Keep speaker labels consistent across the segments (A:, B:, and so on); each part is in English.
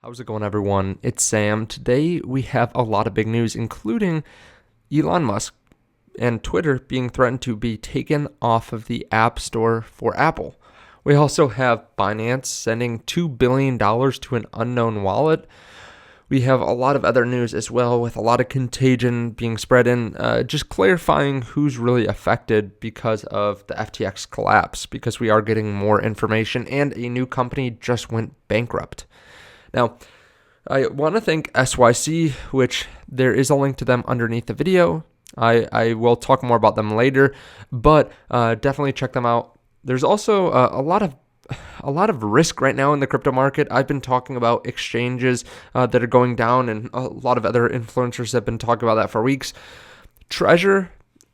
A: How's it going, everyone? It's Sam. Today we have a lot of big news, including Elon Musk and Twitter being threatened to be taken off of the App Store for Apple. We also have Binance sending $2 billion to an unknown wallet. We have a lot of other news as well, with a lot of contagion being spread in, just clarifying who's really affected because of the FTX collapse, because we are getting more information, and a new company just went bankrupt. Now, I want to thank SYC, which there is a link to them underneath the video. I will talk more about them later, but definitely check them out. There's also a lot of risk right now in the crypto market. I've been talking about exchanges that are going down, and a lot of other influencers have been talking about that for weeks. Trezor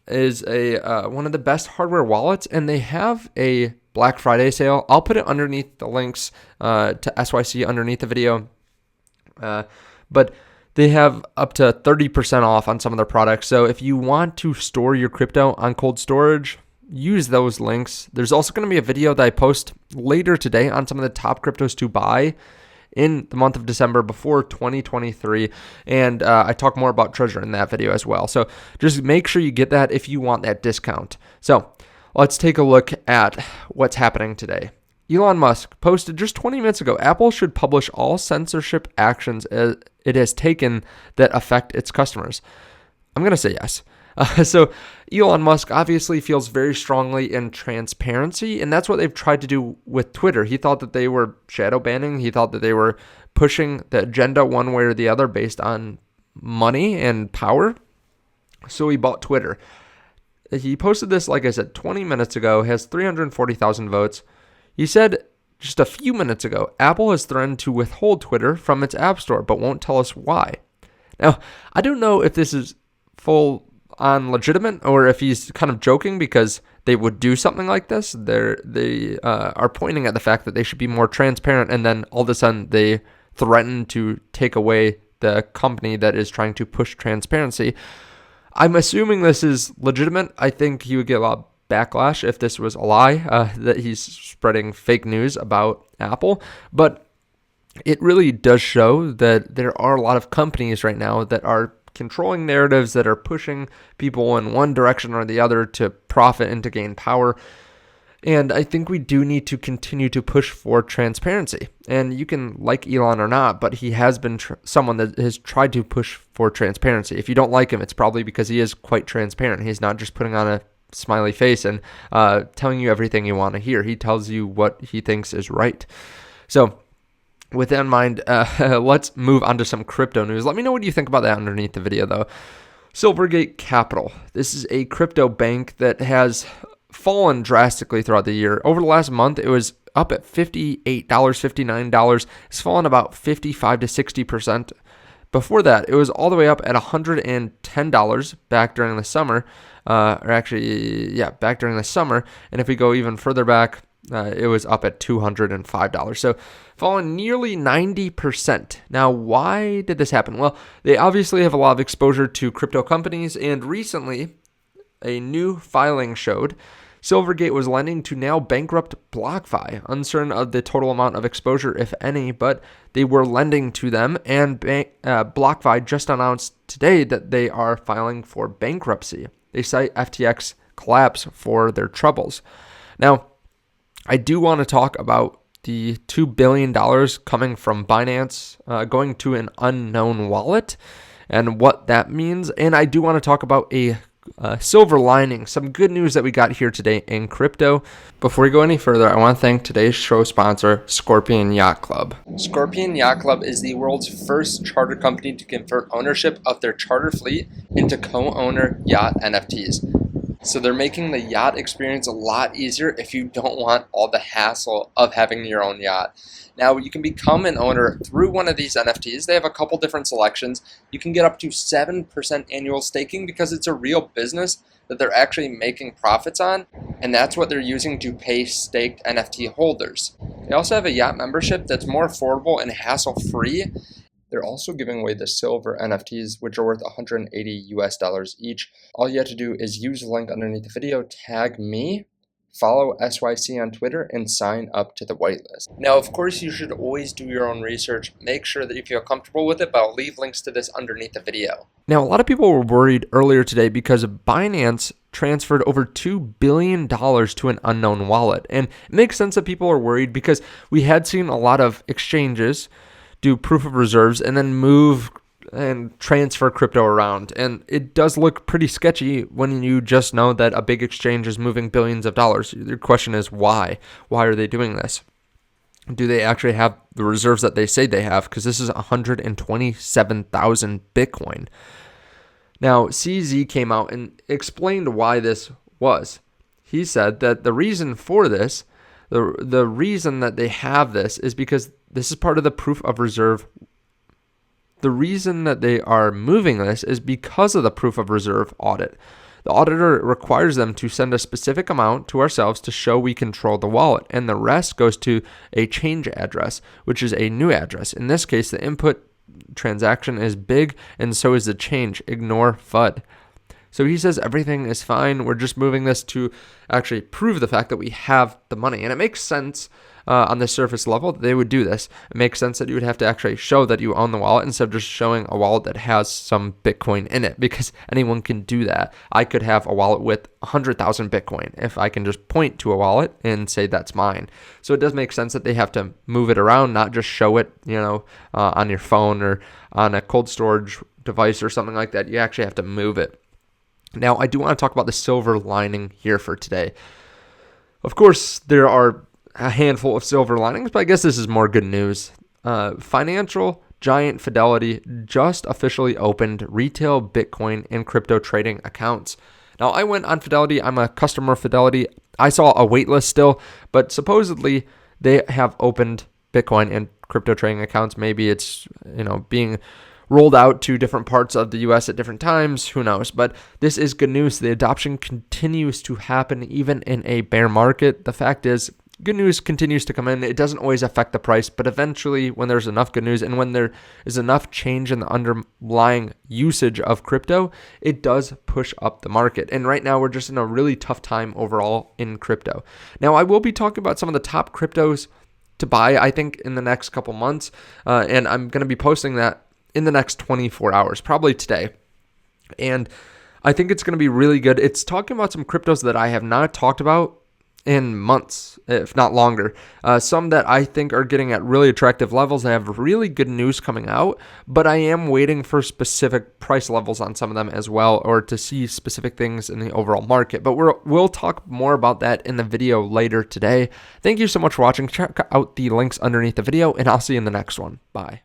A: is a one of the best hardware wallets, and they have a Black Friday sale. I'll put it underneath the links to SYC underneath the video. But they have up to 30% off on some of their products. So if you want to store your crypto on cold storage, use those links. There's also going to be a video that I post later today on some of the top cryptos to buy in the month of December before 2023. And I talk more about Trezor in that video as well. So just make sure you get that if you want that discount. So let's take a look at what's happening today. Elon Musk posted just 20 minutes ago, Apple should publish all censorship actions it has taken that affect its customers. I'm going to say yes. So Elon Musk obviously feels very strongly in transparency, and that's what they've tried to do with Twitter. He thought that they were shadow banning. He thought that they were pushing the agenda one way or the other based on money and power. So he bought Twitter. He posted this, like I said, 20 minutes ago, has 340,000 votes. He said just a few minutes ago, Apple has threatened to withhold Twitter from its App Store, but won't tell us why. Now, I don't know if this is full on legitimate or if he's kind of joking because they would do something like this. They are pointing at the fact that they should be more transparent, and then all of a sudden they threaten to take away the company that is trying to push transparency. I'm assuming this is legitimate. I think he would get a lot of backlash if this was a lie, that he's spreading fake news about Apple. But it really does show that there are a lot of companies right now that are controlling narratives, that are pushing people in one direction or the other to profit and to gain power. And I think we do need to continue to push for transparency. And you can like Elon or not, but he has been someone that has tried to push for transparency. If you don't like him, it's probably because he is quite transparent. He's not just putting on a smiley face and telling you everything you want to hear. He tells you what he thinks is right. So with that in mind, let's move on to some crypto news. Let me know what you think about that underneath the video, though. Silvergate Capital. This is a crypto bank that has fallen drastically throughout the year. Over the last month, it was up at $58, $59. It's fallen about 55 to 60%. Before that, it was all the way up at $110 back during the summer. Back during the summer. And if we go even further back, it was up at $205. So fallen nearly 90%. Now, why did this happen? Well, they obviously have a lot of exposure to crypto companies, and recently a new filing showed Silvergate was lending to now bankrupt BlockFi, uncertain of the total amount of exposure, if any, but they were lending to them, and BlockFi just announced today that they are filing for bankruptcy. They cite FTX collapse for their troubles. Now, I do want to talk about the $2 billion coming from Binance going to an unknown wallet and what that means, and I do want to talk about a silver lining, some good news that we got here today in crypto. Before we go any further, I want to thank today's show sponsor, Scorpion Yacht Club. Scorpion Yacht Club is the world's first charter company to convert ownership of their charter fleet into co-owner yacht NFTs. So they're making the yacht experience a lot easier if you don't want all the hassle of having your own yacht. Now, you can become an owner through one of these NFTs. They have a couple different selections. You can get up to 7% annual staking because it's a real business that they're actually making profits on, and that's what they're using to pay staked NFT holders. They also have a yacht membership that's more affordable and hassle-free. They're also giving away the silver NFTs, which are worth $180 each. All you have to do is use the link underneath the video, tag me, follow SYC on Twitter, and sign up to the whitelist. Now, of course, you should always do your own research. Make sure that you feel comfortable with it, but I'll leave links to this underneath the video. Now, a lot of people were worried earlier today because Binance transferred over $2 billion to an unknown wallet. And it makes sense that people are worried because we had seen a lot of exchanges do proof of reserves and then move and transfer crypto around. And it does look pretty sketchy when you just know that a big exchange is moving billions of dollars. Your question is why? Why are they doing this? Do they actually have the reserves that they say they have? Because this is 127,000 Bitcoin. Now, CZ came out and explained why this was. He said that the reason for this, the reason that they have this is because this is part of the proof of reserve. The reason that they are moving this is because of the proof of reserve audit. The auditor requires them to send a specific amount to ourselves to show we control the wallet, and the rest goes to a change address, which is a new address. In this case, the input transaction is big, and so is the change. Ignore FUD. So he says everything is fine. We're just moving this to actually prove the fact that we have the money. And it makes sense on the surface level that they would do this. It makes sense that you would have to actually show that you own the wallet instead of just showing a wallet that has some Bitcoin in it, because anyone can do that. I could have a wallet with 100,000 Bitcoin if I can just point to a wallet and say that's mine. So it does make sense that they have to move it around, not just show it, on your phone or on a cold storage device or something like that. You actually have to move it. Now, I do want to talk about the silver lining here for today. Of course, there are a handful of silver linings, but I guess this is more good news. Financial giant Fidelity just officially opened retail Bitcoin and crypto trading accounts. Now, I went on Fidelity. I'm a customer of Fidelity. I saw a wait list still, but supposedly they have opened Bitcoin and crypto trading accounts. Maybe it's, being rolled out to different parts of the US at different times, who knows, but this is good news. The adoption continues to happen even in a bear market. The fact is, good news continues to come in. It doesn't always affect the price, but eventually when there's enough good news and when there is enough change in the underlying usage of crypto, it does push up the market. And right now we're just in a really tough time overall in crypto. Now, I will be talking about some of the top cryptos to buy, I think, in the next couple months, and I'm going to be posting that in the next 24 hours, probably today. And I think it's going to be really good. It's talking about some cryptos that I have not talked about in months, if not longer. Some that I think are getting at really attractive levels. I have really good news coming out, but I am waiting for specific price levels on some of them as well, or to see specific things in the overall market. But we'll talk more about that in the video later today. Thank you so much for watching. Check out the links underneath the video, and I'll see you in the next one. Bye.